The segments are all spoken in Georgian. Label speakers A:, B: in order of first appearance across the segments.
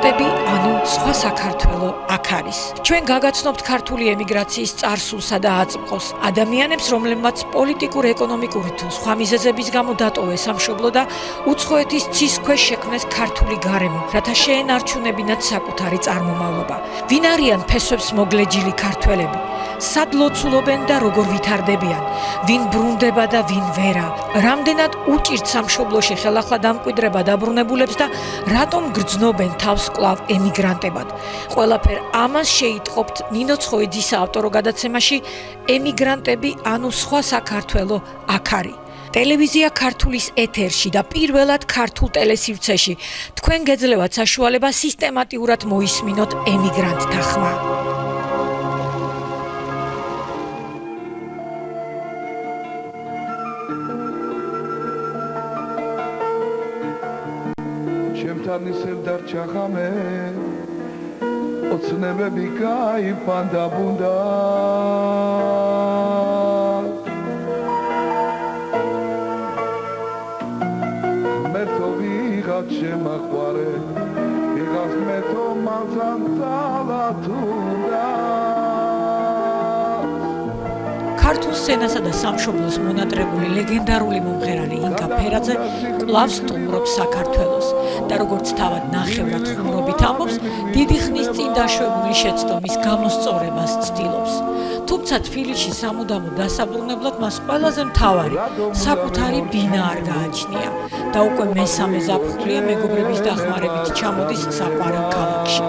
A: ემიგრანტები, ანუ სხვა საქართველო აქ არის. ჩვენ გაგაცნობთ ქართული ემიგრაციის წარსულსა და აწმყოს, ადამიანებს, რომლებმაც პოლიტიკურ-ეკონომიკური თუ სხვა მიზეზების გამო დატოვეს სამშობლო და უცხოეთის ცის ქვეშ შექმნეს ქართული გარემო, რათა შეენარჩუნებინათ საკუთარი წარმომავლობა. ვინ არიან ფესვებს მოგლეჯილი ქართველები? სად ლოცულობენ და როგორ ვითარდებიან? ვინ ბრუნდება და ვინ ვერა? რამდენად უჭირთ სამშობლოში ხელახლა დამკვიდრება დაბრუნებულებს და რატომ გრძნობენ თავს კვლავ ემიგრანტებად? ყველაფერ ამას შეიტყობთ ნინო ცხოიძის ავტორო გადაცემაში ემიგრანტები, ანუ სხვა საქართველო აქ არის. ტელევიზია ქართულის ეთერში და პირველად ქართულ ტელესივრცეში თქვენ გეძლევათ საშუალება სისტემატიურად მოისმინოთ ემიგრანტთა ხმა.
B: ჩემთან ისევ დარჩა ხამე ოცნებები გაიფანდა ბუნდა მეთო ვიღაც შემაყვარე ვიღაც მეთო მანძან ძალათუნდა
A: ქართულ სცენასა და სამშობლოს მონატრებული ლეგენდარული მომღერალი ინგა ფერაძე კვლავ სტუმრობს საქართველოს და როგორც თავად ნახევრად ხუმრობით ამბობს, დიდი ხნის წინ დაშვებული შეცდომის გამოსწორებას ცდილობს. თუმცა თბილისში სამუდამო დასაბრუნებლად მას ყველაზე მთავარი საკუთარი ბინა არ გააჩნია და უკვე მესამე ზაფხულია მეგობრების დახმარებით ჩამოდის საყვარელ ქალაქში.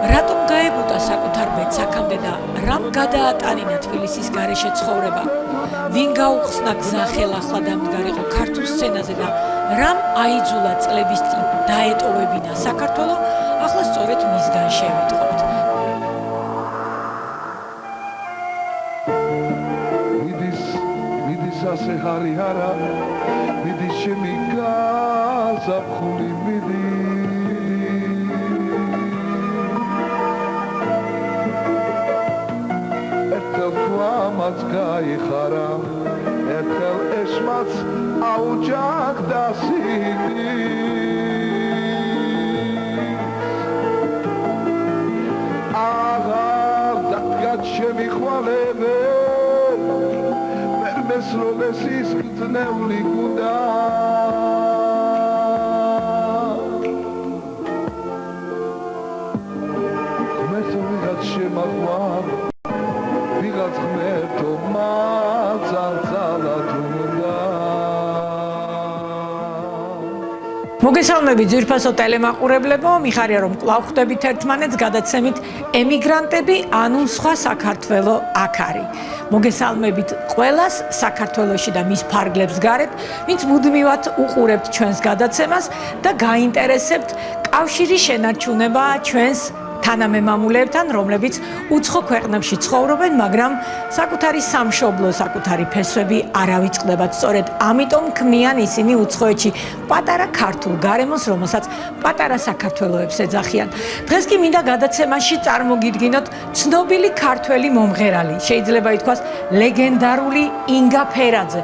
A: რატომ გაებუტა საკუთარ ბედს აქამდე და რამ გადაატანინა თბილისის გარეშე ცხოვრება? ვინ გაუხსნა გზა ხელახლა დამდგარიყო ქართულ სცენაზე და რამ აიძულა წლების წინ დაეტოვებინა საქართველო? ახლა სწორედ მისგან შევიტყობთ.
B: მიდის ასე ჰარი არა მიდის ჩემი გაზაფხული მაც გაიხარა ერთხელ ესმაც აუჯახდა სიდი აღარ დადგა ჩემი ხვალები ვერ მესროლეს ის გრძნეული გუნდა ღმერთო ვიღაც შემაყვარ ვიღაც ღმერთო მაცალ ძალათუნდა
A: მოგესალმებით ძვირფასო ტელემაყურებლებო, მიხარია რომ კვლავ ხვდებით ერთმანეთს გადაცემით ემიგრანტები, ანუ სხვა საქართველო აქ არის. მოგესალმებით ყველას საქართველოში და მის ფარგლებს გარეთ, ვინც მუდმივად უყურებთ ჩვენს გადაცემას და გაინტერესებთ კავშირის შენარჩუნება ჩვენს თანამემამულეებთან, რომლებიც უცხო ქვეყნებში ცხოვრობენ, მაგრამ საკუთარი სამშობლო, საკუთარი ფესვები არ ავიწყდებათ. სწორედ ამიტომ ქმნიან ისინი უცხოეთში პატარა ქართულ გარემოს, რომელსაც პატარა საქართველოებს ეძახიან. დღეს კი მინდა გადაცემაში წარმოგიდგინოთ ცნობილი ქართველი მომღერალი, შეიძლება ითქვას ლეგენდარული ინგა ფერაძე,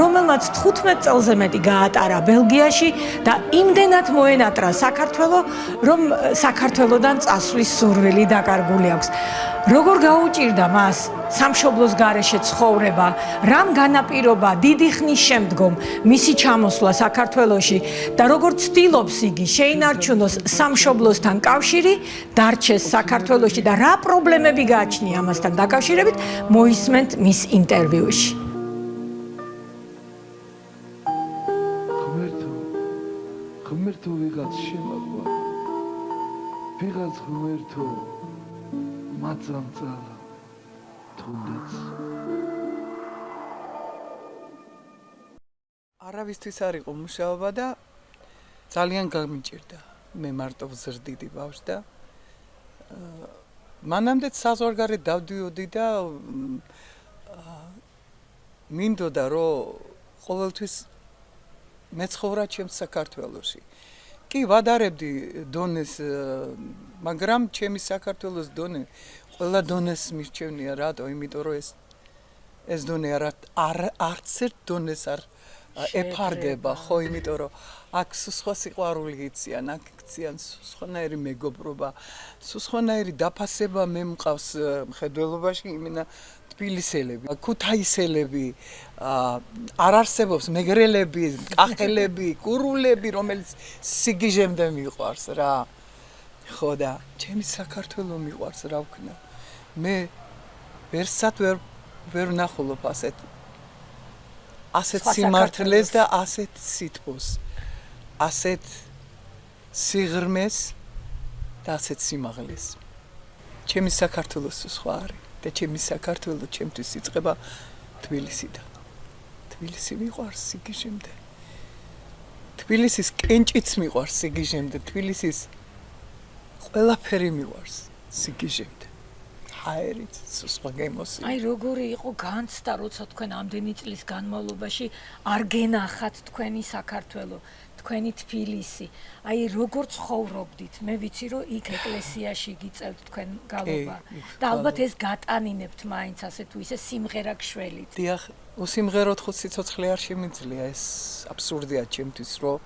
A: რომელმაც 15 წელზე მეტი გაატარა ბელგიაში და იმდენად მოენატრა საქართველო, რომ საქართველოდან წასვლის სურვილი დაკარგული აქვს. როგორ გაუჭირდა მას სამშობლოს გარეშე ცხოვრება, რამ განაპირობა დიდი ხნის შემდგომ მისი ჩამოსვლა საქართველოში და როგორ ცდილობს იგი შეინარჩუნოს სამშობლოსთან კავშირი, დარჩეს საქართველოში და რა პრობლემები გააჩნია ამასთან დაკავშირებით, მოისმენთ მის ინტერვიუში.
B: ღმერთო ვიღაც შემაყვარ ვიღაც ღმერთო მაწამწალა თუნდაც
C: არავისთვის არ იყო მუშაობა და ძალიან გამიჭირდა. მე მარტო ვზრდიდი ბავშვი და მანამდე საზღვარგარეთ დავდიოდი და მინდოდა რომ ყოველთვის მეცხოვრა ჩემს საქართველოში. კი ვადარებდი დონეს, მაგრამ ჩემი საქართველოს დონე ყველა დონეს მირჩევნია, რატო? იმიტომ რომ ეს დონე არც ერთ დონეს არ ეფარდება, ხო, იმიტომ რომ აქ სხვა სიყვარული იციან, აქ იციან სხვანაირი მეგობრობა, სხვანაირი დაფასება მე მყავს მხედველობაში, იმენა თბილისელები, ქუთაისელები, არ არსებობს მეგრელები, კახელები, კურულები, რომელიც სიგიჟემდე მიყვარს რა. ხო და ჩემი საქართველო მიყვარს, რა ვქნა. მე ვერსად ვერ ვნახულობ ასეთ სიმართლეს და ასეთ სითბოს, ასეთ სიღრმეს და ასეთ სიმაღლეს. ჩემი საქართველოს სხვა არის და ჩემი საქართველო ჩემთვის იწყება თბილისიდან. თბილისი მიყვარს სიგიჟემდე. თბილისის კენჭიც მიყვარს სიგიჟემდე, თბილისის ყველაფერი მიყვარს სიგიჟემდე. აერით სხვა გემოსი.
A: აი როგორი იყო განცდა, როცა თქვენ ამდენი წლის განმავლობაში არ გენახათ თქვენი საქართველო, თქვენი თბილისი. აი როგორ ცხოვრობდით? მე ვიცი რომ იქ ეკლესიაში გიწევთ თქვენ გალობა და ალბათ ეს გატანინებთ მაინც ასე თუ ისე სიმღერა გშველით.
C: დიახ, უსიმღეროთ ხო სიცოცხლე არ შემიძლია, ეს აბსურდია ჩემთვის, რომ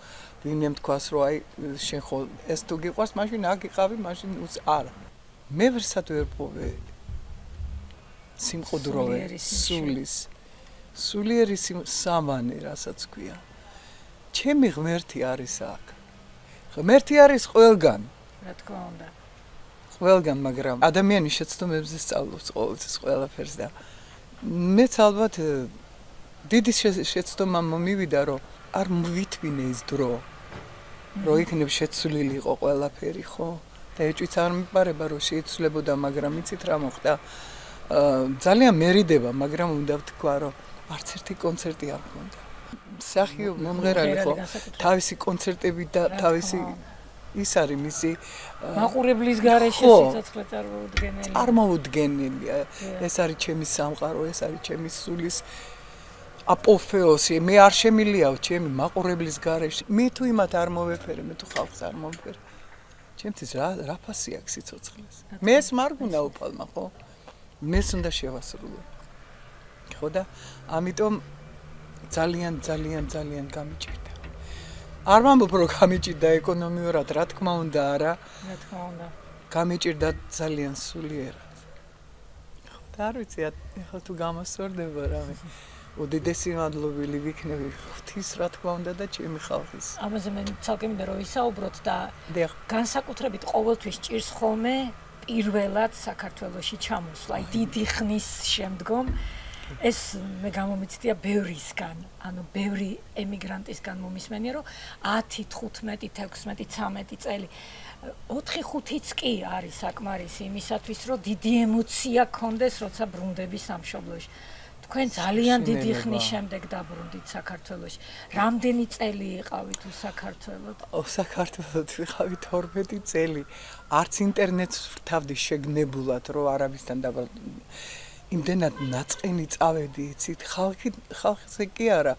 C: ვინმე თქვას რომ აი შენ ხო ეს თუ გიყვარს, მაშინ აგიყავი, მაშინ არა. მე ვერსად ვერ პოვე სიმყუდროვე სულიერი სამანი, რასაც ქვია. ჩემი ღმერთი არის აქ. ღმერთი არის ყველგან.
A: რა თქმა უნდა.
C: ყველგან, მაგრამ ადამიანის შეცდომებზე სწავლობს ყოველთვის ყველაფერს და მეც ალბათ დიდი შეცდომა მომივიდა, რომ არ მვითვინე ის დრო, რომ იქნებ შეცვლილი იყო ყველაფერი, ხო? და ეჭვიც არ მიპარება, რომ შეიცვლებოდა, მაგრამ იცით რა მოხდა? ძალიან მერიდება, მაგრამ უნდა ვთქვა, რომ არც ერთი კონცერტი არ მქონდა. მსახიობ მომღერალი ხო? თავისი კონცერტები და თავისი ის არის მისი
A: მაყურებლის გარეშე სიცოცხლე წარმოუდგენელი.
C: წარმოუდგენელია. ეს არის ჩემი სამყარო, ეს არის ჩემი სულის აპოფეოსი. მე არ შემილიავ ჩემი მაყურებლის გარეშე. მე თუ იმათ არ მოვეფერე, მე თუ ხალხს არ მოვეფერე. ჩემთვის რა ფასი აქვს სიცოცხლეს? მეს მარგუნა უფალმა, ხო? მეს უნდა შევასრულო. ხო და ამიტომ ძალიან გამიჭირდა. არ ვამბობ რომ გამიჭირდა ეკონომიურად, რა თქმა უნდა, არა.
A: რა თქმა უნდა.
C: გამიჭირდა ძალიან სულიერად. ხო და არ ვიცი, ეხლა თუ გამოსწორდება რამე. უდიდესი მადლობელი ვიქნები ღვთის, რა თქმა უნდა და ჩემი ხალხის.
A: ამაზე მე ცალკე მინდა რომ ვისაუბროთ და განსაკუთრებით ყოველთვის ჭირს ხოლმე პირველად საქართველოში ჩამოსვლა, აი დიდი ხნის შემდგომ. ეს მე გამომიცდია ბევრისგან, ანუ ბევრი ემიგრანტისგან მომისმენია, რომ 10, 15, 16, 13 წელი 4-5-იც კი არის საკმარისი იმისათვის, რომ დიდი ემოცია გქონდეს, როცა ბრუნდები სამშობლოში. თქვენ ძალიან დიდი ხნის შემდეგ დაბრუნდით საქართველოში. რამდენი წელი იყავით საქართველოს?
C: საქართველოს ვიყავით 12 წელი. არც ინტერნეტს ვრთავდი შეგნებულად, რომ არავისთან იმდენად ნაწყენი წავედი, იცით, ხალხზე კი არა,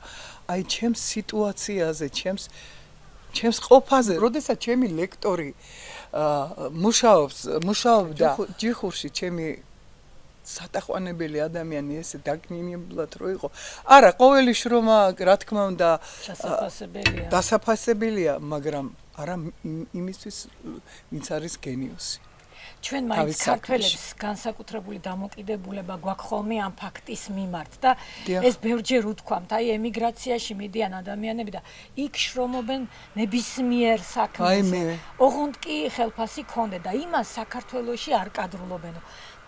C: აი ჩემს სიტუაციაზე, ჩემს ყოფაზე, როდესაც ჩემი ლექტორი მუშაობდა ჯიხურში, ჩემი სატაყვანებელი ადამიანი ესე დაგნინებლად რო იყო. არა, ყოველი შრომა, რა თქმა უნდა, დასაფასებელია, მაგრამ არა იმისთვის, ვინც არის გენიოსი.
A: ჩვენ მაინც ქართველებს განსაკუთრებული დამოკიდებულება გვაქვს ხოლმე ამ ფაქტის მიმართ და ეს ბევრჯერ უთქვამთ, აი ემიგრაციაში მიდიან ადამიანები და იქ შრომობენ ნებისმიერ საქმეზე. ოღონდ კი ხელფასი ქონდე და იმას საქართველოში არ კადრულობენო.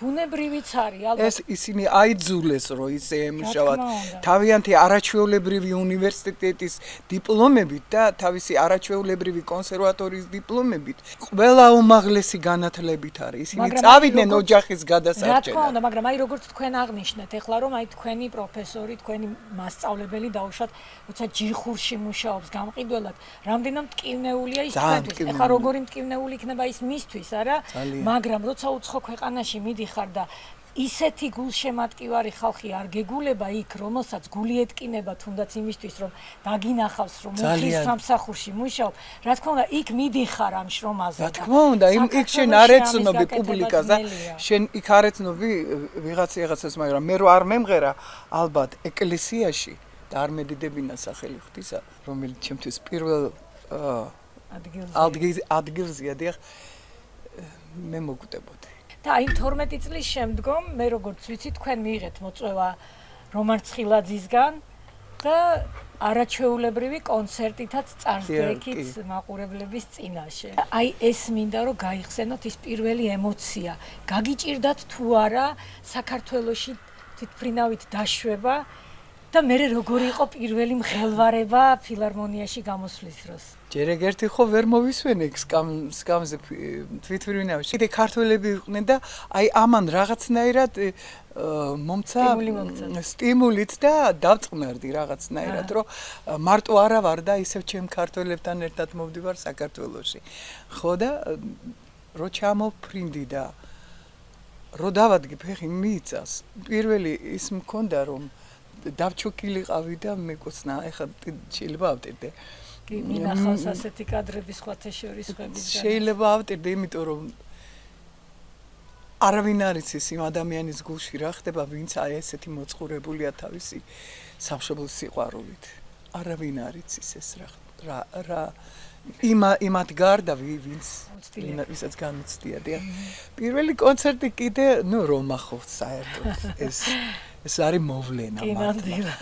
A: ბუნებრივიც არის, ალბათ.
C: ეს ისინი აიძულეს, რომ ისე ემუშავათ თავიანთი არაჩვეულებრივი უნივერსიტეტის დიპლომებით და თავისი არაჩვეულებრივი კონსერვატორიის დიპლომებით, ყველა უმაღლესი განათლებით არის. ისინი წავიდნენ ოჯახის გადასარჩენად.
A: რა თქმა უნდა, მაგრამ აი როგორც თქვენ აღნიშნეთ, ეხლა რომ აი თქვენი პროფესორი, თქვენი მასწავლებელი დაუშვათ, როცა ჯიხურში მუშაობს გამყიდველად, რამდენად მტკივნეულია ის თქვენთვის. ეხლა როგორი მტკივნეული იქნება ის მისთვის, არა? მაგრამ როცა უცხო ქვეყანაში მიდიხარ და ისეთი გულშემატკივარი ხალხი არ გეგულება იქ, რომელსაც გული ეტკინება თუნდაც იმისთვის, რომ დაგინახავს, რომ მუხლის სამსახურში მუშაობ, რა თქმა უნდა, იქ მიდიხარ ამ შრომაზე.
C: რა თქმა უნდა, იქ შენ არ ეცნობი პუბლიკას და შენ იქ არ ეცნობი ვიღაცას, მაგრამ მე რო არ მემღერა, ალბათ ეკლესიაში და არ მედიდებინა სახელი ღვთისა, რომელიც ჩემთვის პირველ ადგილზეა, დიახ, მე მოგვიტებოდი.
A: და აი 12 წლის შემდგომ მე როგორც ვიცი თქვენ მიიღეთ მოწვევა რომან ცხილაძისგან და არაჩვეულებრივი კონცერტითაც წარსდგექით მაყურებლების წინაშე. აი ეს მინდა რომ გაიხსენოთ ის პირველი ემოცია. გაგიჭირდათ თუ არა საქართველოში თვითმფრინავით დაშვება და მე როგორი იყო პირველი მღელვარება ფილარმონიაში გამოსვლის დროს.
C: ჯერ ერთი ხო ვერ მოვისვენე სკამზე თვითმფრინავში. კიდე ქართველები იყვნენ და აი ამან რაღაცნაირად მომცა სტიმულით და დავწყნარდი რაღაცნაირად, რომ მარტო არა ვარ და ისევ ჩემ ქართველებთან ერთად მოვდივარ საქართველოში. ხო და რო ჩამოფრინდი და რო დავადგე ფეხი მიიწას, პირველი ის მქონდა რომ დავჩუქილიყავი და მეკოცნა, ეხლა შეიძლება ავტირდე.
A: კი, მინახავს ასეთი კადრები სხვათა შორის ხვების.
C: შეიძლება ავტირდე, იმიტომ რომ არავინ არ იცის იმ ადამიანის გულში რა ხდება, ვინც აი ესეთი მოწყურებულია თავისი სამშობლოს სიყვარულით. არავინ არ იცის ეს რა იმათ გარდა ვისაც განუცდია. პირველი კონცერტი კიდე, რომა ხო საერთოდ ეს არის მოვლენა მართლა.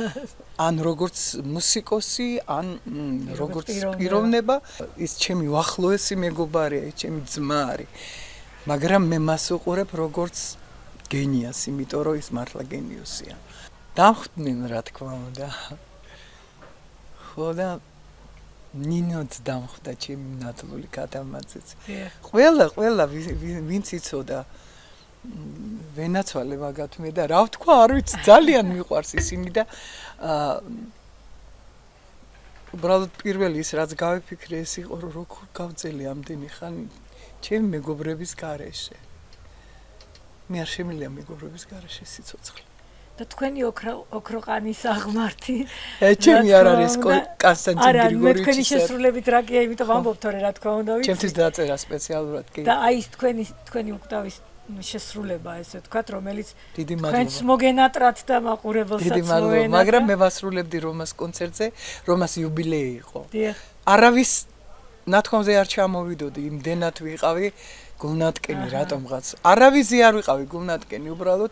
C: ან როგორც მუსიკოსი, ან როგორც პიროვნება, ის ჩემი უახლოესი მეგობარია, ის ჩემი ძმა არის. მაგრამ მე მას უყურებ როგორც გენიას, იმიტომ რომ ის მართლა გენიოსია. დამხვდნენ რა თქმა უნდა. ხო და ნინოც დამხვდა ჩემი ნათლული კატამაძეც. ყველა ვინც იცოდა ვენაცვალე მაგათ მე და რა ვთქვა, არ ვიცი, ძალიან მიყვარს ისინი და უბრალოდ პირველი ის რაც გავიფიქრე ეს იყო რომ როგორ გავწელი ამდენი ხანი ჩემი მეგობრების გარეშე. მე არ შემიძლია მეგობრების გარეშე სიცოცხლე.
A: და თქვენი ოქროყანის აღმართი.
C: ჩემი არ არის კონსტანტინ გრიგორიჩის.
A: არა, მე თქვენი შესრულებით რა კი, იმიტომ ვამბობ თორე რა თქმა უნდა ვიცი.
C: ჩემთვის დაწერა სპეციალურად კი.
A: და აი ეს თქვენი უკტავის შესრულება ესე ვთქვათ, რომელიც თქვენს მოგენატრათ და მაყურებელსაც მოენატრა.
C: მაგრამ მე ვასრულებდი რომას კონცერტზე, რომას იუბილეი იყო. არავის ნათქვამზე არ ჩამოვიდოდი, იმდენად ვიყავი გულნატკენი რატომღაც. არავისი არ ვიყავი გულნატკენი, უბრალოდ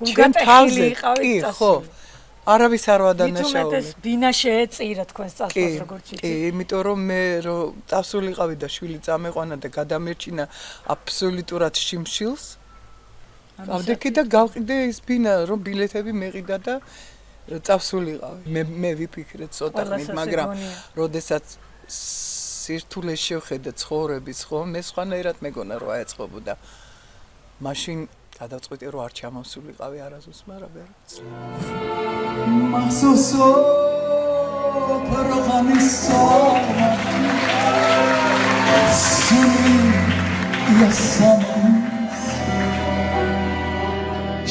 A: ჩემ თავზე
C: კი, ხო. არავის არ ვადანაშაული.
A: მithumetes ბინა შეეწირა თქვენს წასვლას როგორც ვიცი.
C: კი, იმიტომ რომ მე რო წავსულიყავი და შვილი წამეყვანა და გადამერჩინა აბსოლუტურად შიმშილს. ავდექი და გავყიდე ის ბინა, რომ ბილეთები მეყიდა და წავსულიყავი. მე ვიფიქრე ცოტა, მაგრამ როდესაც სირთულეს შევხედე ცხოვრების, ხო, მე სხვანაირად მეგონა რომ აეწყობოდა. მაშინ გადავწყვიტე რომ არ ჩამოვსულიყავი არასდროს, მაგრამ ვერ ვიცი.
D: მახსოვსო ქროხანის სომა სული იასამის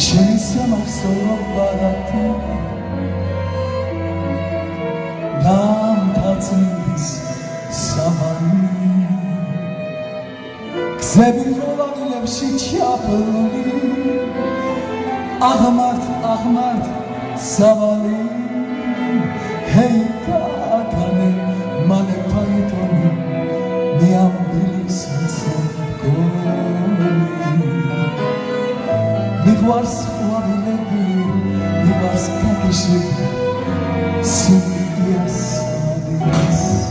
D: შემისამახსოვრო ბარათი ნამთაცის სამანი გზები როლავილებში ჩაფლული აღმართ Savali, hey, Kakane, Mane Python, Niam Bilis and Sangoni. Nigwas Wabilebi, Nigwas Kakishi, Sunias Adis.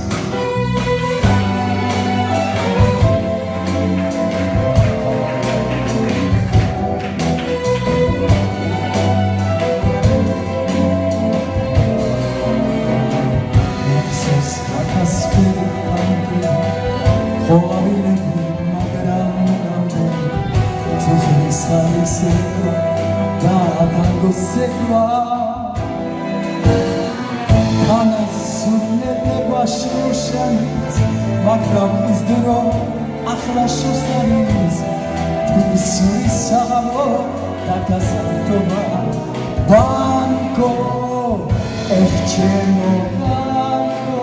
D: მაგრამ ის დრო ახლა შოსარის თვისის საღამო Casa Santo Banco Echemo Banco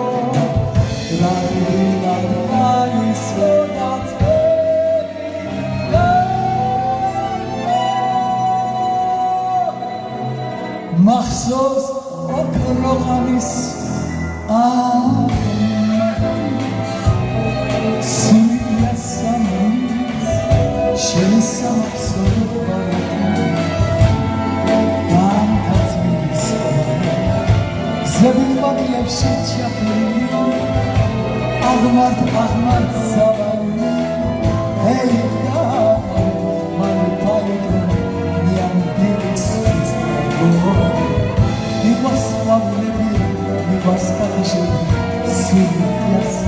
D: La vida y sodat Maxos okrogamis Sivya samis Şelisa Zebivaglev şiçyapli Ahmad zavali Hey ya Mani payekun Niyan bilis Nivas vavlevi Nivas kakışevi Sivya samis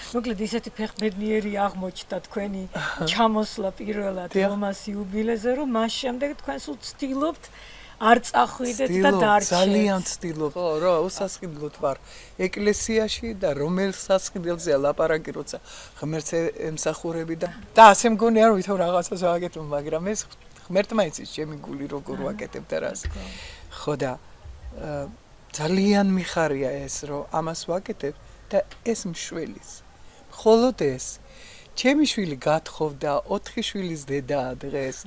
A: მოკლედ ისეთი ფეხბედნიერი აღმოჩნდა თქვენი ჩამოსვლა პირველად რომას იუბილეზე, რომ მას შემდეგ თქვენ სულ ცდილობთ არ წახვიდეთ და დარჩეთ.
C: ძალიან ცდილობ, ხო, რა, უსასყიდლოდ ვარ ეკლესიაში და რომელ სასყიდელზეა ლაპარაკი, როცა ღმერთს ემსახურები და ასე მგონია, რომ ვითომ რაღაცას ვაკეთებ, მაგრამ ეს ღმერთმა იცის ჩემი გული როგორ ვაკეთებ და რას. ხო და ძალიან მიხარია ეს, რომ ამას ვაკეთებ და ეს მშველის. ხოლოდ ეს ჩემი შვილი გათხოვდა 4 შვილის დედაა დღეს.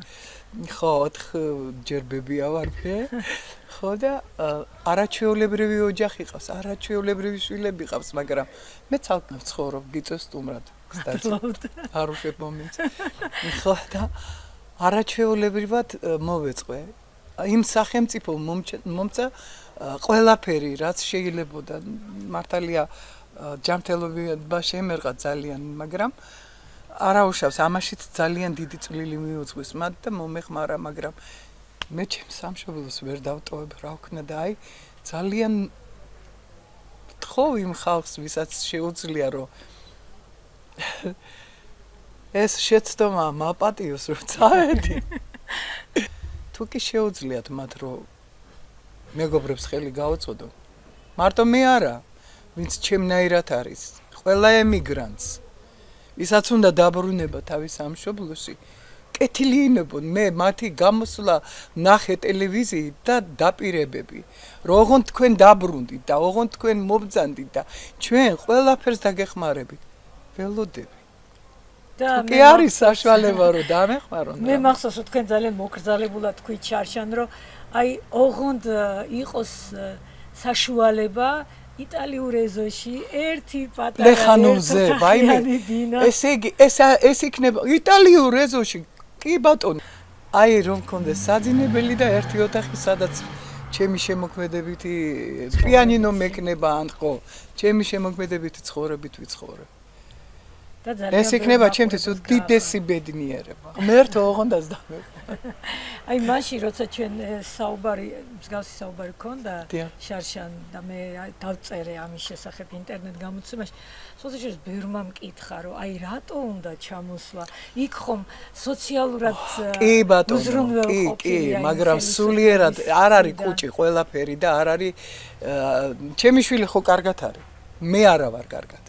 C: ხო 4 ჯერბებია ვარფე. ხო და არაჩვეულებრივი ოჯახი ყავს, არაჩვეულებრივი შვილები ყავს, მაგრამ მე ცალკე ვცხოვრობ გიწევს სტუმრად. არუშებ მომენტს. ხო და არაჩვეულებრივად მოვეწყვე. იმ სახელმწიფო მომცა ყველაფერი რაც შეიძლებოდა მართალია ჯანმრთელობა შემერყა ძალიან, მაგრამ არაუშავს ამაშიც ძალიან დიდი წვლილი მიუძღვის მათ და მომეხმარა, მაგრამ მე ჩემს სამშობლოს ვერ დავტოვებ რა ვქნა და აი ძალიან ვთხოვ იმ ხალხს, ვისაც შეუძლია რომ ეს შეცდომა მაპატიოს რომ წავედი. თუ კი შეუძლიათ მათ რომ მეგობრებს ხელი გაუწოდო. მარტო მე არა, ვინც ჩემნაირად არის. ყველა ემიგრანტს, ვისაც უნდა დაბრუნება თავის სამშობლოში, კეთილიანებონ მე მათი გამოსვლა ნახე ტელევიზიით და დაპირებები. რომ ოღონდ თქვენ დაბრუნდით და ოღონდ თქვენ მობრძანდით და ჩვენ ყველაფერს დაგეხმარებით. ველოდები. კი არის საშუალება რომ დამეხმარონ.
A: მე მახსოვს რომ თქვენ ძალიან მოკრძალებულად თქვით ჩარშან რომ აი ოღონდ იყოს საშუალება იტალიურ ეზოში ერთი პატარა
C: ლეხანოვზე ვაიმე ესე იგი ეს იქნება იტალიურ ეზოში კი ბატონო აი რომ მქონდეს საძინებელი და ერთი ოთახი სადაც ჩემი შემოქმედებითი პიანინო მეკნება ან ხო ჩემი შემოქმედებითი ცხოვრებით ვიცხოვრებ ეს იქნება ჩემთვის უდიდესი ბედნიერება ღმერთო ოღონდაც დამეყვა
A: აი მაშინ როცა ჩვენ საუბარი მსგავსი საუბარი ქონდა შარშან და მე დავწერე ამის შესახებ ინტერნეტ გამოცემაში სოციალურ ბევრმა მკითხა რომ აი რატო უნდა ჩამოსვლა იქ ხომ სოციალურად
C: კი ბატონო კი მაგრამ სულიერად არ არის კუჭი ყველაფერი და არ არის ჩემი შვილი ხო კარგად არის მე არა ვარ კარგად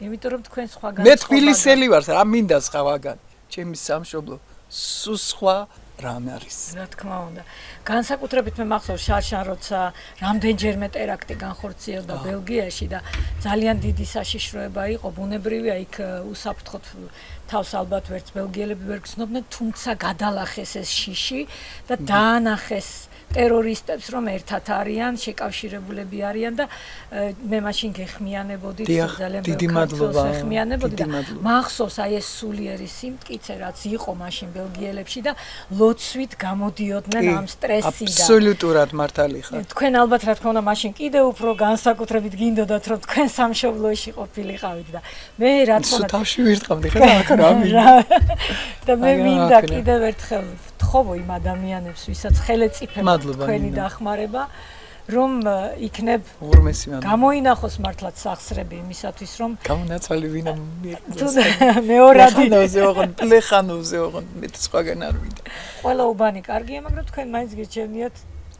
A: იმიტომ რომ თქვენ სხვა
C: მე თბილისელი ვარ რა მინდა სხვაგან ჩემი სამშობლო სხვა რამ არის.
A: რა თქმა უნდა. განსაკუთრებით მე მახსოვს შარშან როცა რამდენჯერმე ტერაქტი განხორციელდა ბელგიაში და ძალიან დიდი საშიშროება იყო, ბუნებრივია იქ უსაფრთხოდ თავს ალბათ ვერც ბელგიელები ვერ გრძნობდნენ, თუმცა გადალახეს ეს შიში და დაანახეს ტერორისტებს, რომ ერთად არიან, შეკავშირებულები არიან და მე მაშინ გეხმიანებოდი ძალიან
C: დიდი მადლობა.
A: გეხმიანებოდი და მახსოვს აი ეს სულიერი სიმტკიცე რაც იყო მაშინ ბელგიელებში და ლოცვით გამოდიოდნენ ამ სტრესიდან.
C: აბსოლუტურად მართალი ხარ.
A: თქვენ ალბათ რა თქმა უნდა მაშინ კიდე უფრო განსაკუთრებით გინდოდათ რომ თქვენ სამშობლოში ყოფილიყავით და მე რა თქმა უნდა
C: თავში ვირტყავდი ხა აქ რა მინდა.
A: და მე მინდა კიდევ ერთხელ ვთხოვო იმ ადამიანებს ვისაც ხელეწიფება თქვენი დახმარება რომ იქნებ გამოინახოს მართლაც სახსრები იმისათვის რომ
C: გამონაცვალი ვინა მიიღოს
A: მეორადი
C: პლეხანოვზე ოღონდ მე სხვაგან არ ვიდა
A: ყველა უბანი კარგია მაგრამ თქვენ მაინც გიჩვენიათ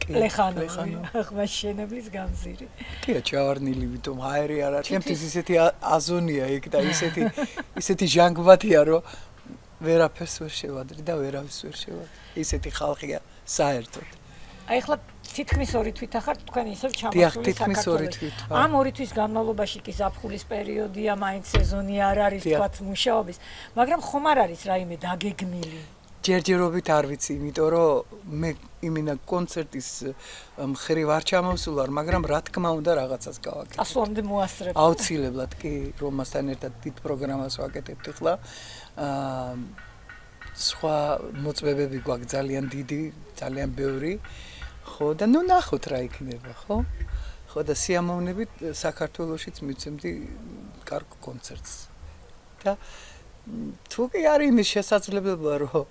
A: პლეხანოვი ახლა შენებლის გამზირი
C: კია ჩავარნილი ვითომ აერი არ არის ჩემთვის ისეთი აზონია იქ და ისეთი ჟანგბათია რომ ვერაფერს ვერ შევადრი და ვერავის ვერ შევადრი ისეთი ხალხია საერთოდ
A: აი ახლა თითქმის 2 თვით ახარ თქვენ ისევ ჩამოსული საქართველოში. ამ 2 თვის განმავლობაში კი ზაფხულის პერიოდია, მაინც სეზონი არ არის თქვათ მუშაობის, მაგრამ ხომ არ არის რაიმე დაგეგმილი?
C: ჯერჯერობით არ ვიცი, იმიტომ რომ მე იმინა კონცერტის მხრივ არ ჩამოვსულ ვარ, მაგრამ რა თქმა უნდა რაღაცას გავაკეთებ.
A: ასლამდე მოასწრებ.
C: აუცილებლად კი რომასთან ერთად დიდ პროგრამას ვაკეთებთ ახლა. სხვა მოწვევები გვაქვს ძალიან დიდი, ძალიან ბევრი. ხო და ნუ ნახოთ რა იქნება, ხო? ხო და სიამოვნებით საქართველოშიც მივცემდი კარგ კონცერტს. და თუ კი არის იმის შესაძლებლობა, რომ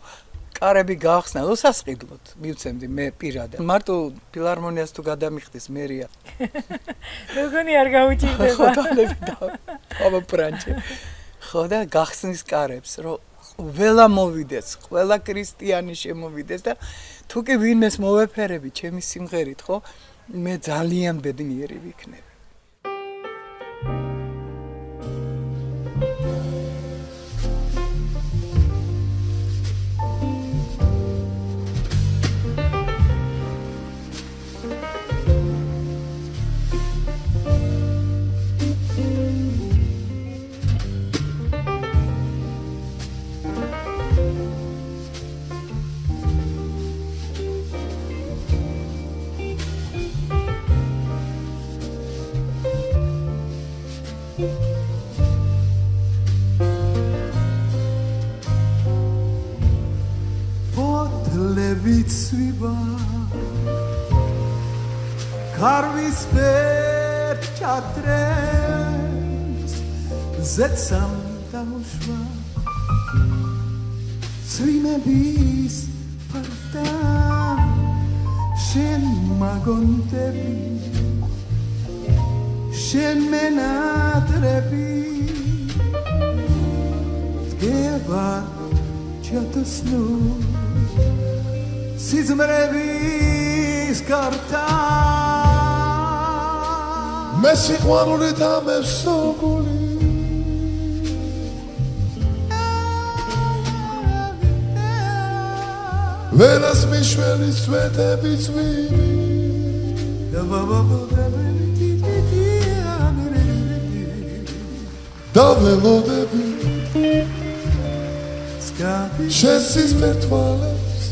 C: კარები გაახსნა, უსასყიდლოდ მივცემდი მე პირადად. მარტო ფილარმონიას თუ გადამიხდეს მერია.
A: მე მგონი არ გაუჭირდება.
C: ხო და აბა პრანჩი. ხო და გახსნის კარებს, რომ ყველა მოვიდეს, ყველა ქრისტიანი შემოვიდეს და თუ კი ვინმეს მოვეფერები ჩემი სიმღერით, ხო? მე ძალიან ბედნიერი ვიქნები.
D: Vicviva Carvis per chatres Zetsam taushva Svime bis parta Shen magontebi Shen menatrebi Tgeva chatasnu Sizmrevis karta
B: მე სიყვარული და მე სოგული ვერას მიშველი სვეტები წვიმი და ველოდები შესის პერტვალებს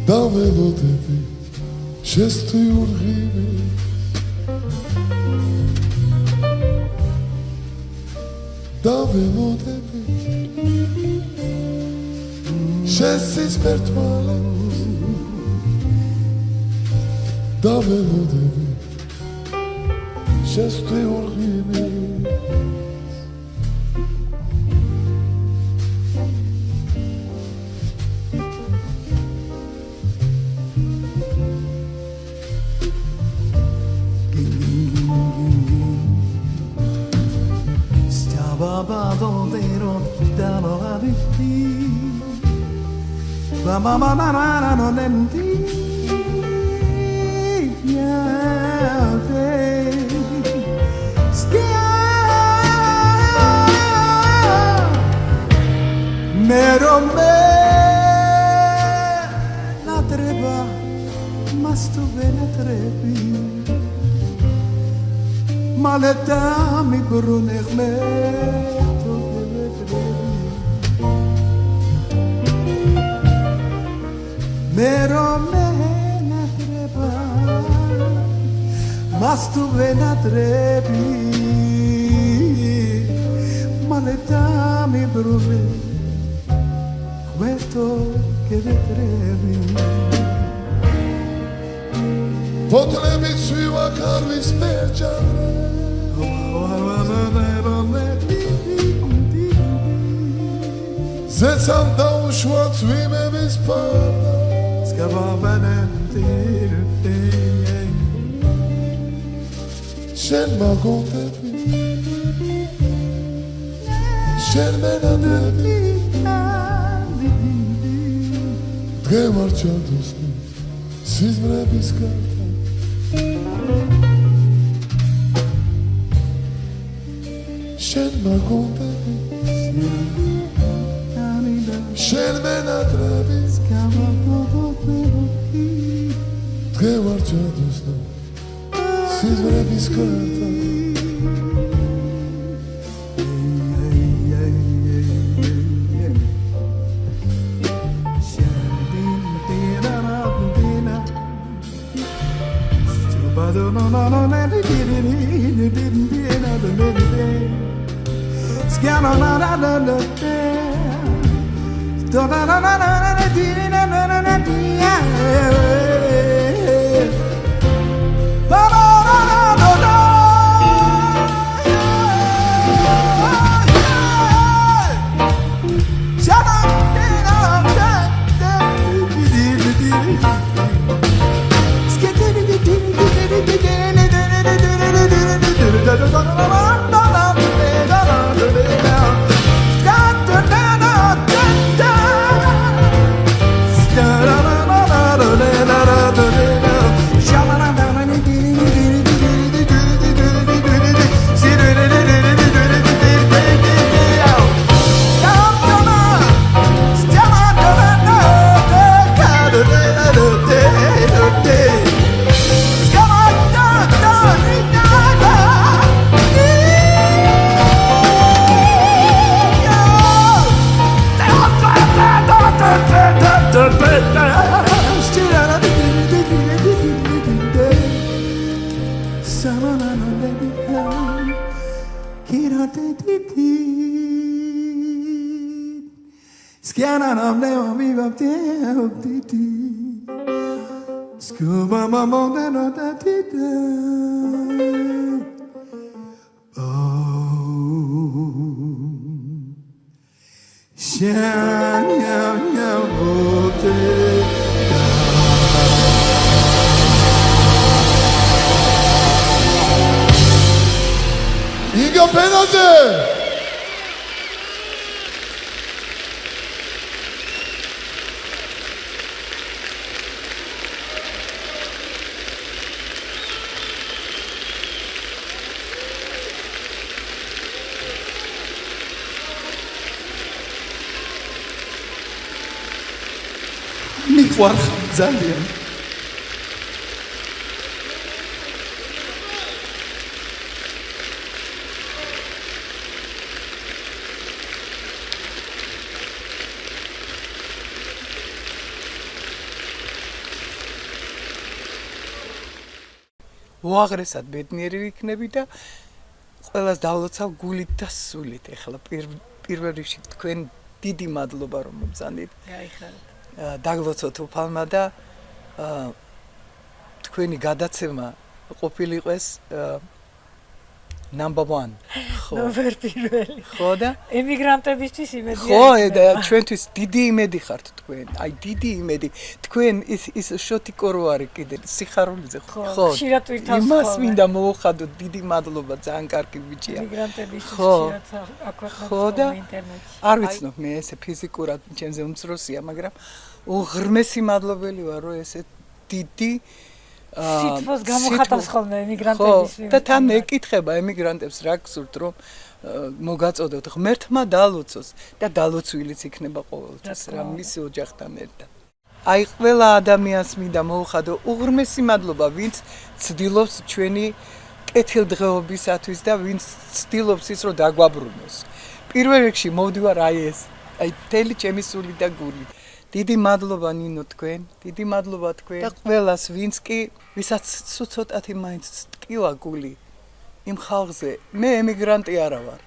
B: და ველოდები Șestui urghime Da velodebi Șesti spertoale Da velodebi Șestui urghime
D: Mama no nenti Mero mas tu venatrebi maleta mi brunegmeto Mero menatreba mas tu venatrebi maleta mi brunegmeto che vetrebi
B: Potrebe sua carvis perciare Zecam da ușoat uime vispada Shen ma contepi Shen mena devi Dge marciatus nu Siz vrebis karta Shen ma contepi Shen mena devi Dge marciatus nu Siz vrebis karta Inga Penace!
D: მიყვარ ძალიან
C: უაღრესად ბედნიერი ვიქნები და ყველას დავლოცავ გულით და სულით. ეხლა პირველ რიგში თქვენ დიდი მადლობა რომ მოგზავნით.
A: გაიხარეთ.
C: დაგლოცოთ უფალმა და თქვენი გადაცემა ყოფილიყოს number 1.
A: ნომერ პირველი.
C: ხო და
A: ემიგრანტებისთვის იმედია.
C: ხო და ჩვენთვის დიდი იმედი ხართ თქვენ. აი დიდი იმედი. თქვენ ის შოთი კორვარი კიდე სიხარულიზე ხო.
A: ხშირად ვითავს ხოლმე.
C: იმას მინდა მოუხადოთ დიდი მადლობა ძალიან კარგი ბიჭია.
A: ემიგრანტებისთვის
C: ხო.
A: ხშირად აქვეყნებს
C: ხო და
A: ინტერნეტში.
C: არ ვიცნობ მე ესე ფიზიკურად ჩემზე უმცროსია, მაგრამ უღრმესი მადლობელი ვარ რომ ესე დიდი
A: სიტყვას გამოხატავს ხოლმე ემიგრანტების მიმართ.
C: და თან ეკითხება ემიგრანტებს რა გსურთ რომ მოგაწოდოთ ღმერთმა დალოცოს და დალოცვილიც იქნება ყოველთვის რა მისი ოჯახთან ერთად. აი ყველა ადამიანს მინდა მოუხადო უღრმესი მადლობა, ვინც ცდილობს ჩვენი კეთილდღეობისათვის და ვინც ცდილობს ის რომ დაგვაბრუნოს. პირველ რიგში მოვდივარ აი მთელი ჩემი სული და გული. დიდი მადლობა ნინო თქვენ, დიდი მადლობა თქვენ და ყველას ვინც კი ვისაც ცოტათი მაინც ტკივა გული იმ ხალხზე. მე ემიგრანტი არა ვარ.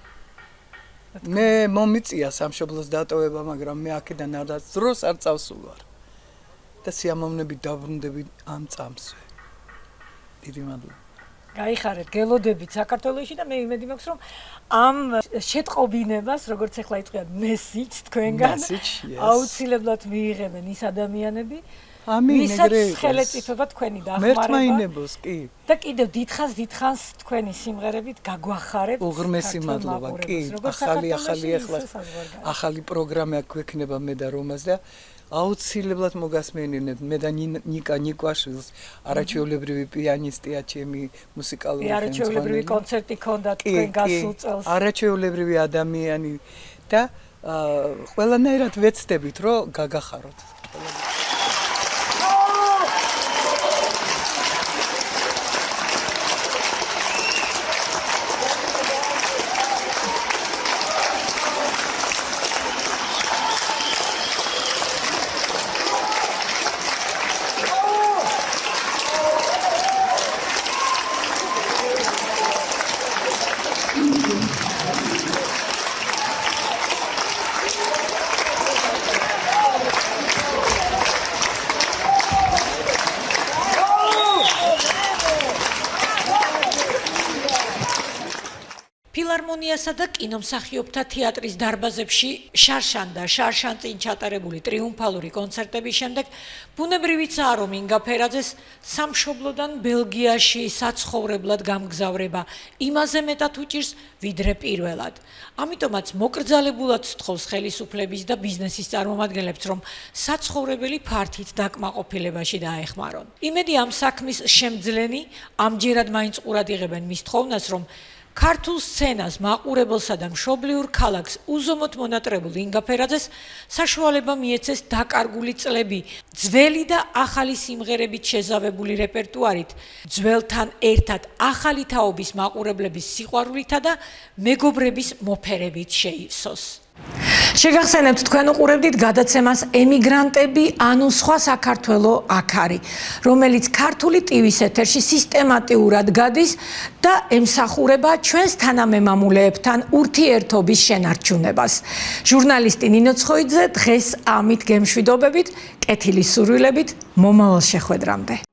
C: მე მომიწია სამშობლოს დატოვება, მაგრამ მე აქედან არასდროს არ წავსულ ვარ. და სიამოვნებით დაბრუნდები ამ წამსვე. დიდი მადლობა.
A: გაიხარეთ, გელოდებით საქართველოში და მე იმედი მაქვს რომ ამ შეტყობინებას, როგორც ახლა იწყებთ მესიჯს თქვენგან, აუცილებლად მიიღებენ ის ადამიანები, ვისაც ხელეწიფება თქვენი დახმარება.
C: მერთმაინებოს კი.
A: და კიდევ დიდხანს თქვენი სიმღერებით გაგვახარებთ.
C: უღრმესი მადლობა, კი. ახალი პროგრამა გვექნება მე და რომას და აუცილებლად მოგასმენინებთ მე და ნიკა ნიკვაშვილს, არაჩვეულებრივი პიანისტია ჩემი მუსიკალური ხელმძღვანელი.
A: არაჩვეულებრივი კონცერტი ქონდა თქვენ გასულ წელს.
C: არაჩვეულებრივი ადამიანი და ყველანაირად ვეცდებით რომ გაგახაროთ.
A: ფილარმონიასა და კინომსახიობთა თეატრის დარბაზებში შარშან-წინ ჩატარებული ტრიუმფალური კონცერტების შემდეგ ბუნებრივიცაა რომ ინგა ფერაძეს სამშობლოდან ბელგიაში საცხოვრებლად გამგზავრება იმაზე მეტად უჭირს ვიდრე პირველად. ამიტომაც მოკრძალებულად სთხოვს ხელისუფლების და ბიზნესის წარმომადგენლებს რომ საცხოვრებელი ფართით დაკმაყოფილებაში დაეხმარონ. იმედი ამ საქმის შემძლენი ამჯერად მაინც ყურად იღებენ მის თხოვნას რომ ქართულ სცენას, მაყურებელსა და მშობლიურ ქალაქს უზომოდ მონატრებულ ინგა ფერაძეს საშუალება მიეცეს დაკარგული წლები ძველი და ახალი სიმღერებით შეზავებული რეპერტუარით, ძველთან ერთად ახალი თაობის მაყურებლების სიყვარულითა და მეგობრების მოფერებით შეივსოს. შეგახსენებთ თქვენ უყურებდით გადაცემას ემიგრანტები ანუ სხვა საქართველო აქ არის, რომელიც ქართული ტივის ეთერში სისტემატიურად გადის და ემსახურება ჩვენს თანამემამულეებთან ურთიერთობის შენარჩუნებას. ჟურნალისტი ნინო ცხოიძე დღეს ამით გემშვიდობებით, კეთილი სურვილებით, მომავალ შეხვედრამდე.